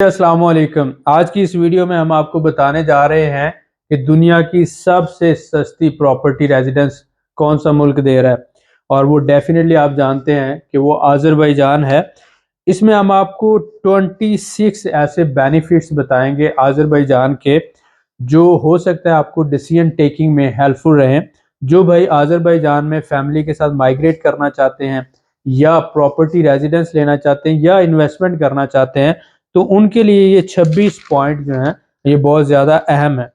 अस्सलाम वालेकुम। आज की इस वीडियो में हम आपको बताने जा रहे हैं कि दुनिया की सबसे सस्ती प्रॉपर्टी रेजिडेंस कौन सा मुल्क दे रहा है, और वो डेफिनेटली आप जानते हैं कि वो आज़रबाईजान है। इसमें हम आपको 26 ऐसे बेनिफिट्स बताएंगे आज़रबाईजान के, जो हो सकता है आपको डिसीजन टेकिंग में हेल्पफुल रहें। जो भाई आज़रबाईजान में फैमिली के साथ माइग्रेट करना चाहते हैं, या प्रॉपर्टी रेजिडेंस लेना चाहते हैं, या इन्वेस्टमेंट करना चाहते हैं, तो उनके लिए ये 26 पॉइंट जो हैं ये बहुत ज़्यादा अहम है।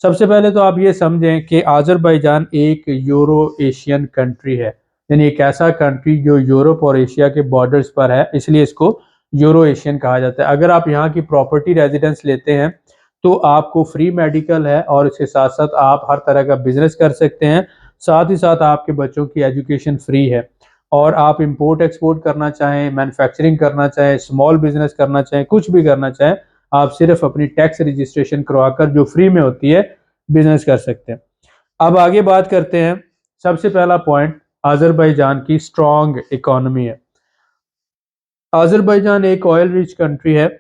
सबसे पहले तो आप ये समझें कि आज़रबाईजान एक यूरो एशियन कंट्री है, यानी एक ऐसा कंट्री जो यूरोप और एशिया के बॉर्डर्स पर है, इसलिए इसको यूरो एशियन कहा जाता है। अगर आप यहाँ की प्रॉपर्टी रेजिडेंस लेते हैं तो आपको फ्री मेडिकल है, और इसके साथ साथ आप हर तरह का बिजनेस कर सकते हैं। साथ ही साथ आपके बच्चों की एजुकेशन फ्री है। और आप इंपोर्ट एक्सपोर्ट करना चाहें, मैन्युफैक्चरिंग करना चाहें, स्मॉल बिजनेस करना चाहें, कुछ भी करना चाहें, आप सिर्फ अपनी टैक्स रजिस्ट्रेशन करवाकर, जो फ्री में होती है, बिजनेस कर सकते हैं। अब आगे बात करते हैं। सबसे पहला पॉइंट आज़रबाईजान की स्ट्रॉन्ग इकोनॉमी है। आज़रबाईजान एक ऑयल रिच कंट्री है।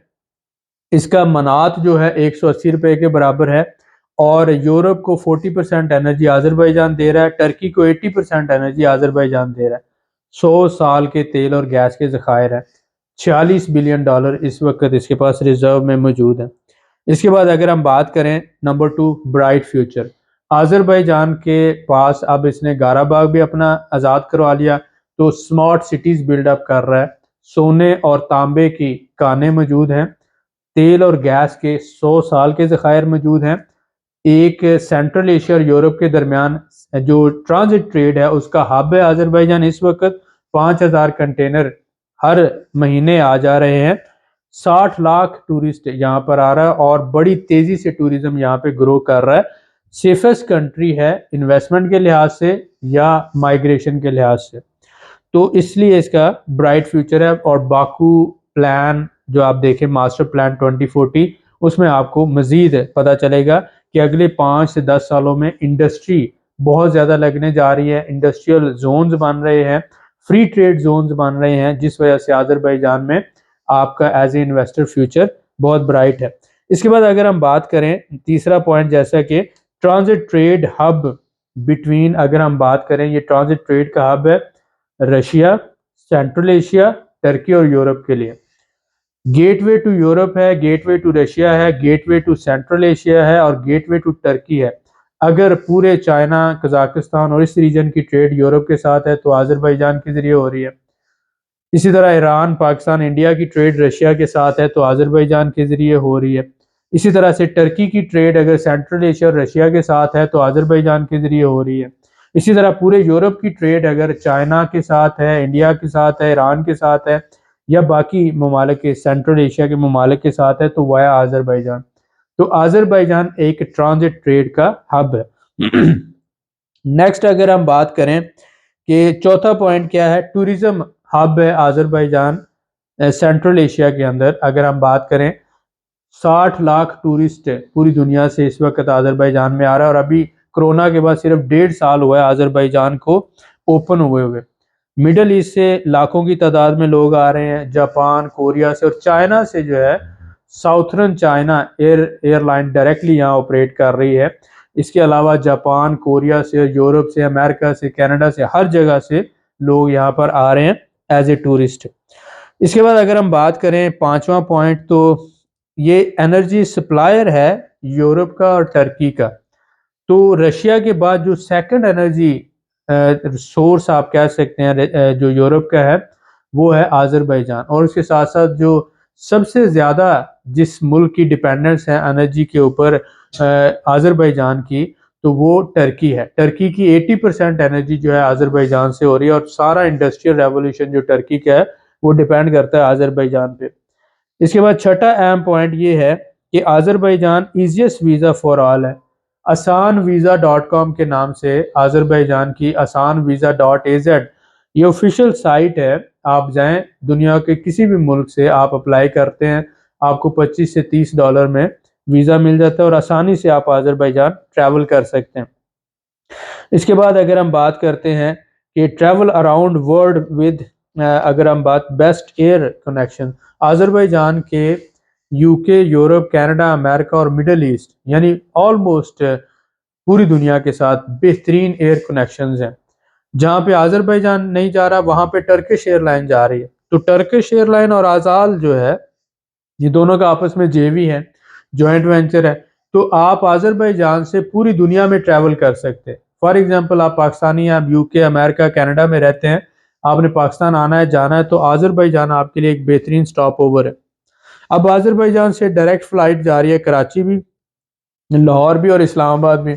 इसका मनात जो है 180 रुपए के बराबर है, और यूरोप को 40% एनर्जी आज़रबाईजान दे रहा है। टर्की को 80% एनर्जी आज़रबाईजान दे रहा है। 100 साल के तेल और गैस के ज़खायर हैं। $46 बिलियन इस वक्त इसके पास रिजर्व में मौजूद है। इसके बाद अगर हम बात करें नंबर 2, ब्राइट फ्यूचर। आज़रबाईजान के पास अब इसने गाराबाग भी अपना आज़ाद करवा लिया, तो स्मार्ट सिटीज़ बिल्डअप कर रहा है। सोने और तांबे की कानें मौजूद हैं। तेल और गैस के 100 साल के ज़खायर मौजूद हैं। एक सेंट्रल एशिया और यूरोप के दरमियान जो ट्रांजिट ट्रेड है उसका हब है आज़रबाईजान। इस वक्त 5000 कंटेनर हर महीने आ जा रहे हैं। 60 लाख टूरिस्ट यहाँ पर आ रहा है, और बड़ी तेजी से टूरिज्म यहाँ पे ग्रो कर रहा है। सेफेस्ट कंट्री है इन्वेस्टमेंट के लिहाज से या माइग्रेशन के लिहाज से, तो इसलिए इसका ब्राइट फ्यूचर है। और बाकू प्लान जो आप देखें, मास्टर प्लान 2040, उसमें आपको मजीद पता चलेगा कि अगले 5 से 10 सालों में इंडस्ट्री बहुत ज़्यादा लगने जा रही है। इंडस्ट्रियल जोन्स बन रहे हैं, फ्री ट्रेड जोन्स बन रहे हैं, जिस वजह से आज़रबाईजान में आपका एज ए इन्वेस्टर फ्यूचर बहुत ब्राइट है। इसके बाद अगर हम बात करें तीसरा पॉइंट, जैसा कि ट्रांजिट ट्रेड हब बिटवीन, अगर हम बात करें, ये ट्रांजिट ट्रेड का हब है रशिया, सेंट्रल एशिया, टर्की और यूरोप के लिए। गेटवे टू यूरोप है, गेटवे टू रशिया है, गेटवे टू सेंट्रल एशिया है, और गेटवे टू टर्की है। अगर पूरे चाइना, कजाकिस्तान और इस रीजन की ट्रेड यूरोप के साथ है तो आज़रबाईजान के जरिए हो रही है। इसी तरह ईरान, पाकिस्तान, इंडिया की ट्रेड रशिया के साथ है तो आज़रबाईजान के जरिए हो रही है। इसी तरह से टर्की की ट्रेड अगर सेंट्रल एशिया और रशिया के साथ है तो आज़रबाईजान के जरिए हो रही है। इसी तरह पूरे यूरोप की ट्रेड अगर चाइना के साथ है, इंडिया के साथ है, ईरान के साथ है, या बाकी ममालिक के, सेंट्रल एशिया के ममालिक के साथ है, तो वाया आज़रबाईजान। तो आज़रबाईजान एक ट्रांजिट ट्रेड का हब है। नेक्स्ट अगर हम बात करें कि चौथा पॉइंट क्या है, टूरिज्म हब है आज़रबाईजान सेंट्रल एशिया के अंदर। अगर हम बात करें, 60 लाख टूरिस्ट पूरी दुनिया से इस वक्त आज़रबाईजान में आ रहा है, और अभी कोरोना के बाद सिर्फ 1.5 साल हुआ है आज़रबाईजान को ओपन हुए हुए। मिडल ईस्ट से लाखों की तादाद में लोग आ रहे हैं, जापान, कोरिया से, और चाइना से जो है, साउथर्न चाइना एयरलाइन डायरेक्टली यहाँ ऑपरेट कर रही है। इसके अलावा जापान, कोरिया से, यूरोप से, अमेरिका से, कनाडा से, हर जगह से लोग यहाँ पर आ रहे हैं एज ए टूरिस्ट। इसके बाद अगर हम बात करें पांचवा पॉइंट, तो ये एनर्जी सप्लायर है यूरोप का और टर्की का। तो रशिया के बाद जो सेकंड एनर्जी सोर्स आप कह सकते हैं जो यूरोप का है, वो है आज़रबाईजान। और उसके साथ साथ जो सबसे ज़्यादा जिस मुल्क की डिपेंडेंस है एनर्जी के ऊपर आज़रबाईजान की, तो वो टर्की है। टर्की की 80% एनर्जी जो है आज़रबाईजान से हो रही है, और सारा इंडस्ट्रियल रेवोल्यूशन जो टर्की का है वो डिपेंड करता है आज़रबाईजान पे। इसके बाद छठा अहम पॉइंट ये है कि Azerbaijan easiest visa for all है। आसान वीज़ा .com के नाम से आज़रबाईजान की आसान वीज़ा .az ये ऑफिशियल साइट है। आप जाएं, दुनिया के किसी भी मुल्क से आप अप्लाई करते हैं, आपको 25 से $30 में वीज़ा मिल जाता है, और आसानी से आप आज़रबाईजान ट्रैवल कर सकते हैं। इसके बाद अगर हम बात करते हैं कि ट्रैवल अराउंड वर्ल्ड विद, अगर हम बात बेस्ट एयर कनेक्शन, आज़रबाईजान के यूके, यूरोप, कनाडा, अमेरिका और मिडल ईस्ट यानी ऑलमोस्ट पूरी दुनिया के साथ बेहतरीन एयर कनेक्शंस हैं। जहाँ पे आज़रबाईजान नहीं जा रहा वहाँ पे टर्किश एयरलाइन जा रही है। तो टर्किश एयरलाइन और आज़ाल जो है ये दोनों का आपस में जेवी है, जॉइंट वेंचर है। तो आप आज़रबाईजान से पूरी दुनिया में ट्रैवल कर सकते हैं। फॉर एग्जांपल आप पाकिस्तानी, आप यूके, अमेरिका, कनाडा में रहते हैं, आपने पाकिस्तान आना है, जाना है, तो आज़रबाईजान आपके लिए एक बेहतरीन स्टॉप ओवर है। अब आज़रबाईजान से डायरेक्ट फ्लाइट जा रही है कराची भी, लाहौर भी और इस्लामाबाद भी।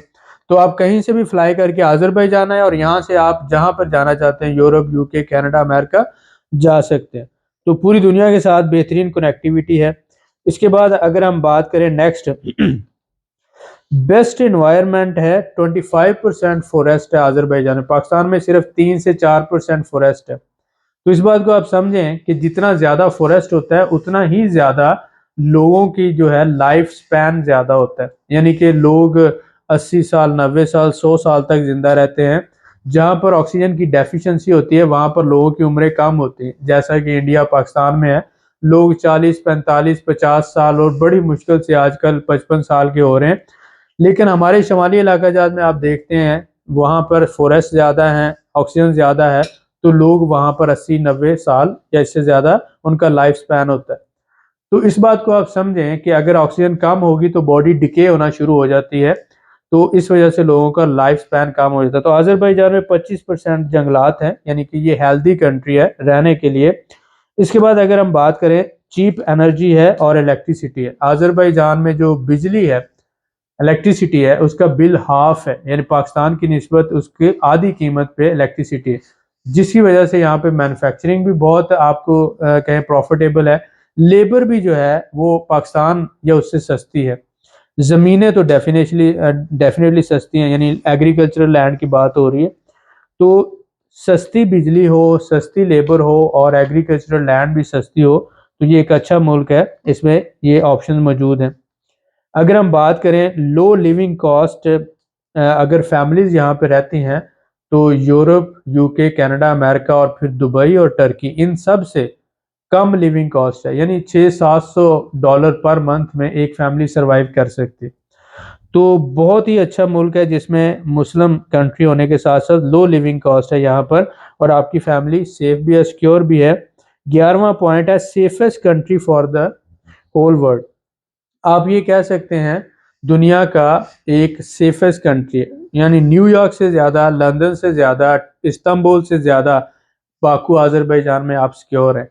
तो आप कहीं से भी फ्लाई करके आज़रबाईजान है और यहाँ से आप जहाँ पर जाना चाहते हैं, यूरोप, यूके, कनाडा, अमेरिका, जा सकते हैं। तो पूरी दुनिया के साथ बेहतरीन कनेक्टिविटी है। इसके बाद अगर हम बात करें नेक्स्ट, बेस्ट इन्वायरमेंट है, 25% फॉरेस्ट है आज़रबाईजान में। पाकिस्तान में सिर्फ 3 से 4% फॉरेस्ट है। तो इस बात को आप समझें कि जितना ज्यादा फॉरेस्ट होता है उतना ही ज्यादा लोगों की जो है लाइफ स्पैन ज्यादा होता है, यानी कि लोग 80 साल, 90 साल, 100 साल तक जिंदा रहते हैं। जहां पर ऑक्सीजन की डेफिशिएंसी होती है वहां पर लोगों की उम्रें कम होती हैं, जैसा कि इंडिया, पाकिस्तान में है। लोग 40, 45, 50 साल और बड़ी मुश्किल से आजकल 55 साल के हो रहे हैं। लेकिन हमारे शुमाली इलाका जात में आप देखते हैं वहां पर फॉरेस्ट ज़्यादा है, ऑक्सीजन ज़्यादा है, तो लोग वहां पर 80, 90 साल या इससे ज़्यादा उनका लाइफ स्पैन होता है। तो इस बात को आप समझें कि अगर ऑक्सीजन कम होगी तो बॉडी डिके होना शुरू हो जाती है, तो इस वजह से लोगों का लाइफ स्पैन कम हो जाता है। तो आज़रबाईजान में 25% जंगलात हैं, यानी कि ये हेल्दी कंट्री है रहने के लिए। इसके बाद अगर हम बात करें, चीप एनर्जी है और इलेक्ट्रिसिटी है। आज़रबाईजान में जो बिजली है, इलेक्ट्रिसिटी है, उसका बिल हाफ है, यानी पाकिस्तान की निस्बत उसके आधी कीमत पे इलेक्ट्रिसिटी है, जिसकी वजह से यहाँ पे मैन्युफैक्चरिंग भी बहुत आपको कहें प्रॉफिटेबल है। लेबर भी जो है वो पाकिस्तान या उससे सस्ती है। ज़मीनें तो डेफिनेटली सस्ती हैं, यानी एग्रीकल्चरल लैंड की बात हो रही है। तो सस्ती बिजली हो, सस्ती लेबर हो और एग्रीकल्चरल लैंड भी सस्ती हो, तो ये एक अच्छा मुल्क है, इसमें ये ऑप्शन मौजूद हैं। अगर हम बात करें लो लिविंग कॉस्ट, अगर फैमिलीज यहाँ पे रहती हैं तो यूरोप, यूके, कनाडा, अमेरिका और फिर दुबई और टर्की, इन सब से कम लिविंग कॉस्ट है, यानी 600-700 डॉलर पर मंथ में एक फैमिली सरवाइव कर सकती है। तो बहुत ही अच्छा मुल्क है जिसमें मुस्लिम कंट्री होने के साथ साथ लो लिविंग कॉस्ट है यहाँ पर, और आपकी फैमिली सेफ भी है, सिक्योर भी है। 11वां पॉइंट है safest country for the whole world. आप ये कह सकते हैं दुनिया का एक सेफेस्ट कंट्री है, यानी न्यूयॉर्क से ज़्यादा, लंदन से ज़्यादा, इस्तांबुल से ज़्यादा बाकू अजरबैजान में आप सिक्योर हैं।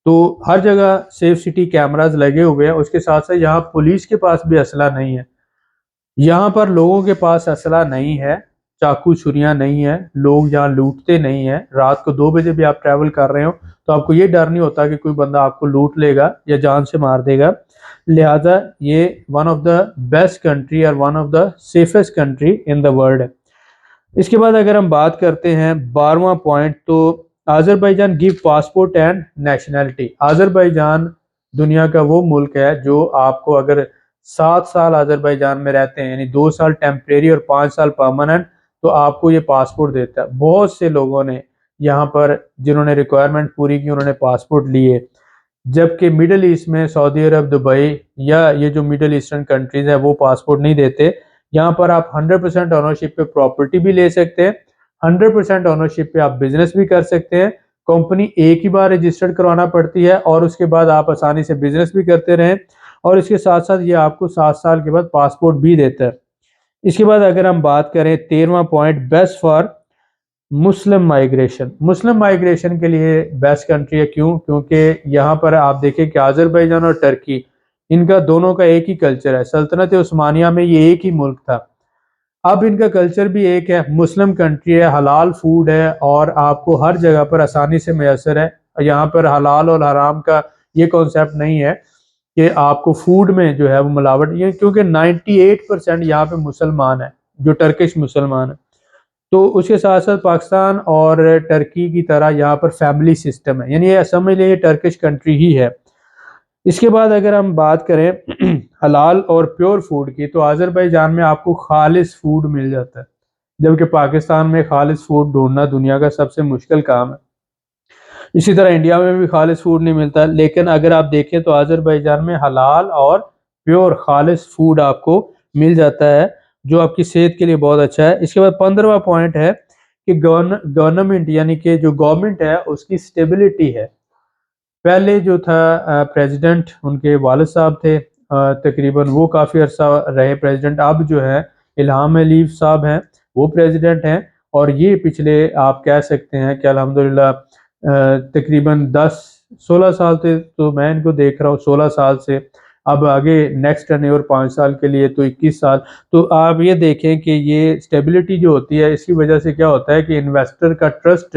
तो हर जगह सेफ सिटी कैमरास लगे हुए हैं। उसके साथ साथ यहाँ पुलिस के पास भी असला नहीं है, यहाँ पर लोगों के पास असला नहीं है, चाकू छुरियां नहीं है, लोग यहाँ लूटते नहीं है। रात को 2 बजे भी आप ट्रैवल कर रहे हो तो आपको ये डर नहीं होता कि कोई बंदा आपको लूट लेगा या जान से मार देगा। लिहाजा ये one of the best country और one of the safest country in the world है। इसके बाद अगर हम बात करते हैं 12वां पॉइंट, तो Azerbaijan give passport and nationality. Azerbaijan दुनिया का वो मुल्क है जो आपको अगर 7 साल आज़रबाईजान में रहते हैं, यानी 2 साल टेम्परेरी और 5 साल परमानेंट, तो आपको ये पासपोर्ट देता है। बहुत से लोगों ने यहाँ पर जिन्होंने रिक्वायरमेंट पूरी की उन्होंने पासपोर्ट लिए, जबकि मिडल ईस्ट में सऊदी अरब, दुबई या ये जो मिडल ईस्टर्न कंट्रीज है वो पासपोर्ट नहीं देते। यहाँ पर आप 100% ओनरशिप पे प्रॉपर्टी भी ले सकते हैं, 100% ओनरशिप पे आप बिजनेस भी कर सकते हैं। कंपनी एक ही बार रजिस्टर्ड करवाना पड़ती है और उसके बाद आप आसानी से बिजनेस भी करते रहें, और इसके साथ साथ ये आपको 7 साल के बाद पासपोर्ट भी देता है। इसके बाद अगर हम बात करें 13वां point, best for Muslim migration. Muslim migration के लिए बेस्ट कंट्री है, क्यों? क्योंकि यहाँ पर आप देखें कि आज़रबाईजान और टर्की, इनका दोनों का एक ही कल्चर है। सल्तनत उस्मानिया में ये एक ही मुल्क था, अब इनका कल्चर भी एक है, मुस्लिम कंट्री है, हलाल फूड है और आपको हर जगह पर आसानी से मैसर है। यहाँ पर हलाल और हराम का ये कॉन्सेप्ट नहीं है कि आपको फूड में जो है वो मिलावट, ये क्योंकि 98% यहाँ पे मुसलमान है, जो टर्किश मुसलमान है। तो उसके साथ साथ पाकिस्तान और टर्की की तरह यहाँ पर फैमिली सिस्टम है, यानी ये समझ लीजिए टर्किश कंट्री ही है। इसके बाद अगर हम बात करें हलाल और प्योर फूड की, तो आज़रबाईजान में आपको खालिस फूड मिल जाता है, जबकि पाकिस्तान में खालिस फूड ढूंढना दुनिया का सबसे मुश्किल काम है। इसी तरह इंडिया में भी खालिस फूड नहीं मिलता, लेकिन अगर आप देखें तो आज़रबाईजान में हलाल और प्योर खालिस फूड आपको मिल जाता है, जो आपकी सेहत के लिए बहुत अच्छा है। इसके बाद 15वां पॉइंट है कि गवर्नमेंट यानी कि जो गवर्नमेंट है उसकी स्टेबिलिटी है। पहले जो था प्रेसिडेंट उनके वालिद साहब थे, तकरीबन वो काफ़ी अर्सा रहे प्रेसिडेंट। अब जो है इल्हाम अलीफ साहब हैं, वो प्रेसिडेंट हैं, और ये पिछले आप कह सकते हैं कि अल्हम्दुलिल्लाह तकरीबन 10-16 साल से तो मैं इनको देख रहा हूँ, 16 साल से। अब आगे नेक्स्ट टर्नओवर 5 साल के लिए तो 21 साल। तो आप ये देखें कि ये स्टेबिलिटी जो होती है, इसकी वजह से क्या होता है कि इन्वेस्टर का ट्रस्ट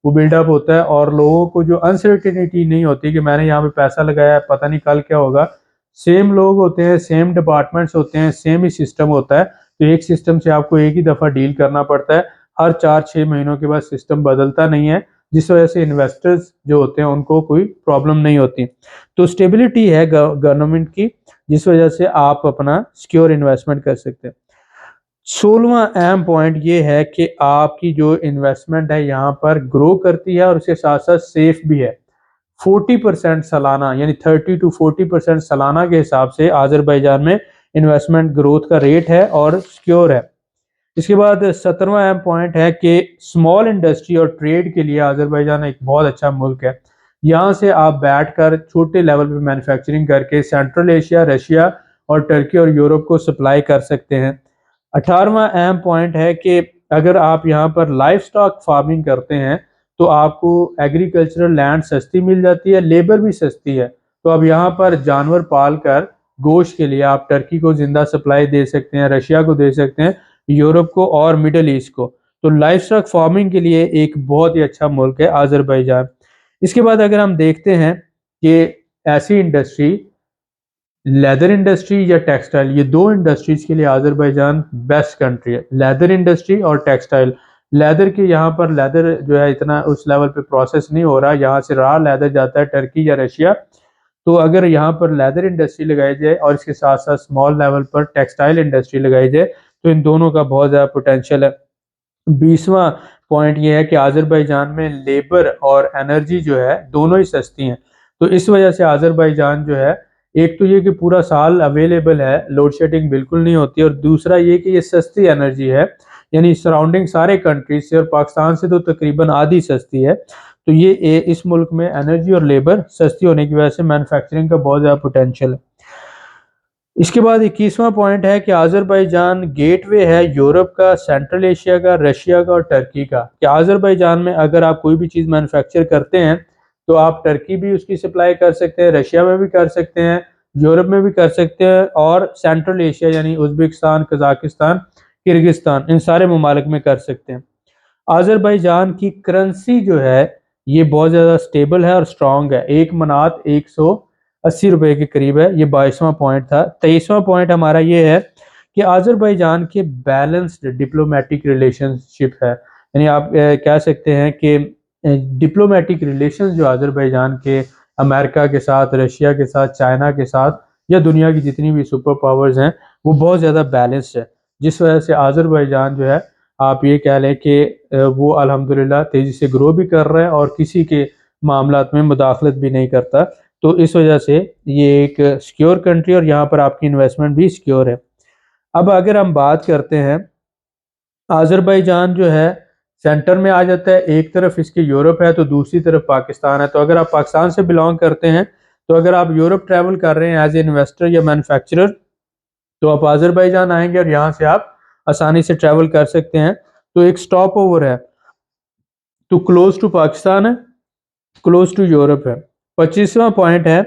वो बिल्डअप होता है, और लोगों को जो अनसर्टेनिटी नहीं होती कि मैंने यहाँ पे पैसा लगाया है पता नहीं कल क्या होगा। सेम लोग होते हैं, सेम डिपार्टमेंट्स होते हैं, सेम ही सिस्टम होता है, तो एक सिस्टम से आपको एक ही दफ़ा डील करना पड़ता है। हर 4-6 महीनों के बाद सिस्टम बदलता नहीं है, जिस वजह से इन्वेस्टर्स जो होते हैं उनको कोई प्रॉब्लम नहीं होती। तो स्टेबिलिटी है गवर्नमेंट की, जिस वजह से आप अपना सिक्योर इन्वेस्टमेंट कर सकते हैं। 16वां अहम पॉइंट ये है कि आपकी जो इन्वेस्टमेंट है यहाँ पर ग्रो करती है और उसके साथ साथ सेफ भी है। 40% सालाना यानी 30 to 40% सालाना के हिसाब से आज़रबाईजान में इन्वेस्टमेंट ग्रोथ का रेट है और सिक्योर है। इसके बाद 17वां अहम पॉइंट है कि स्मॉल इंडस्ट्री और ट्रेड के लिए आज़रबाईजान एक बहुत अच्छा मुल्क है। यहाँ से आप बैठकर छोटे लेवल पे मैन्युफैक्चरिंग करके सेंट्रल एशिया, रशिया और टर्की और यूरोप को सप्लाई कर सकते हैं। 18वां अहम पॉइंट है कि अगर आप यहाँ पर लाइफ स्टॉक फार्मिंग करते हैं तो आपको एग्रीकल्चरल लैंड सस्ती मिल जाती है, लेबर भी सस्ती है। तो अब यहाँ पर जानवर पाल कर गोश्त के लिए आप टर्की को जिंदा सप्लाई दे सकते हैं, रशिया को दे सकते हैं, यूरोप को और मिडल ईस्ट को। तो लाइफ स्टॉक फार्मिंग के लिए एक बहुत ही अच्छा मुल्क है आज़रबाईजान। इसके बाद अगर हम देखते हैं कि ऐसी इंडस्ट्री लेदर इंडस्ट्री या टेक्सटाइल, ये दो इंडस्ट्रीज के लिए आज़रबाईजान बेस्ट कंट्री है, लेदर इंडस्ट्री और टेक्सटाइल। लेदर के यहाँ पर लेदर जो है इतना उस लेवल पे प्रोसेस नहीं हो रहा, यहाँ से रॉ लेदर जाता है टर्की या रशिया। तो अगर यहाँ पर लेदर इंडस्ट्री लगाई जाए और इसके साथ साथ स्मॉल लेवल पर टेक्सटाइल इंडस्ट्री लगाई जाए तो इन दोनों का बहुत ज़्यादा पोटेंशियल है। 20वां पॉइंट ये है कि आज़रबाईजान में लेबर और एनर्जी जो है दोनों ही सस्ती हैं। तो इस वजह से आज़रबाईजान जो है, एक तो ये कि पूरा साल अवेलेबल है, लोड शेडिंग बिल्कुल नहीं होती, और दूसरा ये कि ये सस्ती एनर्जी है, यानी सराउंडिंग सारे कंट्रीज से और पाकिस्तान से तो तकरीबन आधी सस्ती है। तो ये इस मुल्क में एनर्जी और लेबर सस्ती होने की वजह से मैन्युफैक्चरिंग का बहुत ज़्यादा पोटेंशियल है। इसके बाद 21वां पॉइंट है कि आज़रबाईजान गेटवे है यूरोप का, सेंट्रल एशिया का, रशिया का और टर्की का। कि आज़रबाईजान में अगर आप कोई भी चीज़ मैन्युफैक्चर करते हैं तो आप टर्की भी उसकी सप्लाई कर सकते हैं, रशिया में भी कर सकते हैं, यूरोप में भी कर सकते हैं, और सेंट्रल एशिया यानी उज़्बेकिस्तान, कजाकिस्तान, किर्गिस्तान, इन सारे ममालिक में कर सकते हैं। आज़रबाईजान की करेंसी जो है ये बहुत ज़्यादा स्टेबल है और स्ट्रॉन्ग है। एक मनात 180 रुपए के करीब है। ये 22वां पॉइंट था। 23वां पॉइंट हमारा ये है कि आज़रबाईजान के बैलेंस्ड डिप्लोमेटिक रिलेशनशिप है, यानी आप कह सकते हैं कि डिप्लोमेटिक रिलेशंस जो आज़रबाईजान के अमेरिका के साथ, रशिया के साथ, चाइना के साथ या दुनिया की जितनी भी सुपर पावर्स हैं वो बहुत ज़्यादा बैलेंस्ड है, जिस वजह से आज़रबाईजान जो है आप ये कह लें कि वो अल्हम्दुलिल्लाह तेज़ी से ग्रो भी कर रहा है और किसी के मामलात में मुदाखलत भी नहीं करता। तो इस वजह से ये एक सिक्योर कंट्री और यहाँ पर आपकी इन्वेस्टमेंट भी सिक्योर है। अब अगर हम बात करते हैं, आज़रबाईजान जो है सेंटर में आ जाता है, एक तरफ इसके यूरोप है तो दूसरी तरफ पाकिस्तान है। तो अगर आप पाकिस्तान से बिलोंग करते हैं तो अगर आप यूरोप ट्रैवल कर रहे हैं एज ए इन्वेस्टर या मैन्युफैक्चरर तो आप आज़रबाईजान आएंगे और यहाँ से आप आसानी से ट्रैवल कर सकते हैं। तो एक स्टॉप ओवर है, तो क्लोज टू पाकिस्तान है, क्लोज टू यूरोप है। 25वां पॉइंट है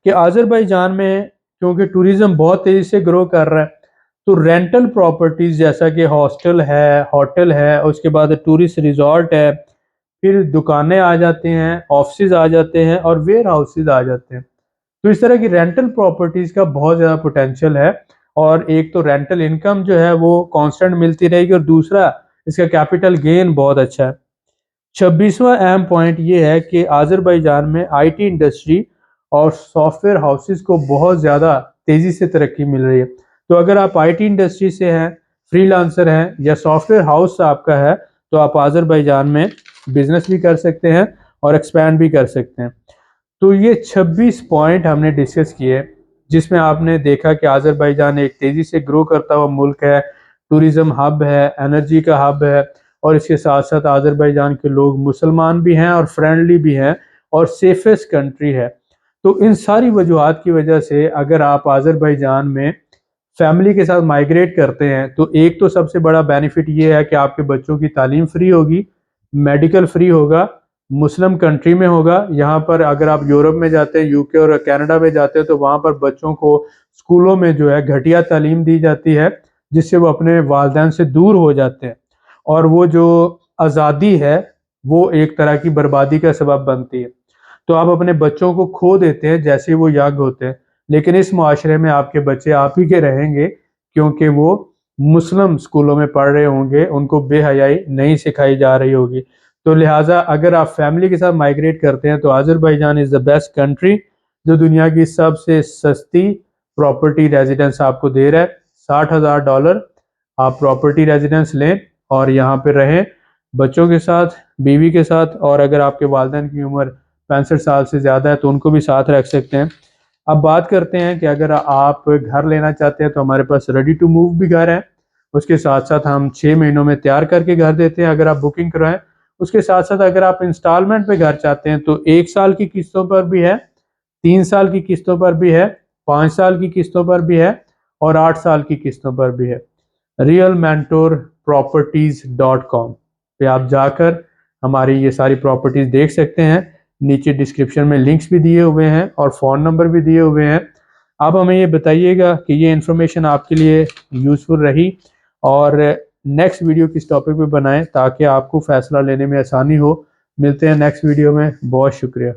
कि आज़रबाईजान में क्योंकि टूरिज्म बहुत तेज़ी से ग्रो कर रहा है तो रेंटल प्रॉपर्टीज जैसा कि हॉस्टल है, होटल है, उसके बाद टूरिस्ट रिजॉर्ट है, फिर दुकानें आ जाते हैं, ऑफिस आ जाते हैं और वेयर हाउसेज आ जाते हैं। तो इस तरह की रेंटल प्रॉपर्टीज का बहुत ज़्यादा पोटेंशियल है, और एक तो रेंटल इनकम जो है वो कांस्टेंट मिलती रहेगी और दूसरा इसका कैपिटल गेन बहुत अच्छा है। 26वां अहम पॉइंट ये है कि आज़रबाईजान में आईटी इंडस्ट्री और सॉफ्टवेयर हाउसेस को बहुत ज़्यादा तेज़ी से तरक्की मिल रही है। तो अगर आप आईटी इंडस्ट्री से हैं, फ्रीलांसर हैं या सॉफ्टवेयर हाउस आपका है तो आप आज़रबाईजान में बिजनेस भी कर सकते हैं और एक्सपैंड भी कर सकते हैं। तो ये 26 पॉइंट हमने डिस्कस किए, जिसमें आपने देखा कि आज़रबाईजान एक तेज़ी से ग्रो करता हुआ मुल्क है, टूरिज़्म हब है, एनर्जी का हब है, और इसके साथ साथ आज़रबाईजान के लोग मुसलमान भी हैं और फ्रेंडली भी हैं और सेफेस्ट कंट्री है। तो इन सारी वजूहात की वजह से अगर आप आज़रबाईजान में फैमिली के साथ माइग्रेट करते हैं तो एक तो सबसे बड़ा बेनिफिट ये है कि आपके बच्चों की तालीम फ्री होगी, मेडिकल फ्री होगा, मुस्लिम कंट्री में होगा। यहाँ पर अगर आप यूरोप में जाते हैं, यूके और कनाडा में जाते हैं, तो वहाँ पर बच्चों को स्कूलों में जो है घटिया तालीम दी जाती है, जिससे वो अपने वालिदैन से दूर हो जाते हैं, और वो जो आज़ादी है वो एक तरह की बर्बादी का सबब बनती है। तो आप अपने बच्चों को खो देते हैं जैसे ही वो यंग होते हैं, लेकिन इस मुआशरे में आपके बच्चे आप ही के रहेंगे, क्योंकि वो मुस्लिम स्कूलों में पढ़ रहे होंगे, उनको बेहयाई नहीं सिखाई जा रही होगी। तो लिहाजा अगर आप फैमिली के साथ माइग्रेट करते हैं तो Azerbaijan is the best country, जो दुनिया की सबसे सस्ती प्रॉपर्टी रेजिडेंस आपको दे रहा है। $60,000 आप प्रॉपर्टी रेजिडेंस लें और यहाँ पे रहें बच्चों के साथ, बीवी के साथ, और अगर आपके वालिदैन की उम्र 65 साल से ज़्यादा है तो उनको भी साथ रख सकते हैं। अब बात करते हैं कि अगर आप घर लेना चाहते हैं तो हमारे पास रेडी टू मूव भी घर है। उसके साथ साथ हम 6 महीनों में तैयार करके घर देते हैं अगर आप बुकिंग करवाएं। उसके साथ साथ अगर आप इंस्टॉलमेंट पे घर चाहते हैं तो 1 साल की किस्तों पर भी है, 3 साल की किस्तों पर भी है, 5 साल की किस्तों पर भी है, और 8 साल की किस्तों पर भी है। realmentorproperties.com पे आप जाकर हमारी ये सारी प्रॉपर्टीज देख सकते हैं। नीचे डिस्क्रिप्शन में लिंक्स भी दिए हुए हैं और फ़ोन नंबर भी दिए हुए हैं। आप हमें ये बताइएगा कि ये इन्फॉर्मेशन आपके लिए यूज़फुल रही, और नेक्स्ट वीडियो किस टॉपिक पे बनाएं ताकि आपको फ़ैसला लेने में आसानी हो। मिलते हैं नेक्स्ट वीडियो में। बहुत शुक्रिया।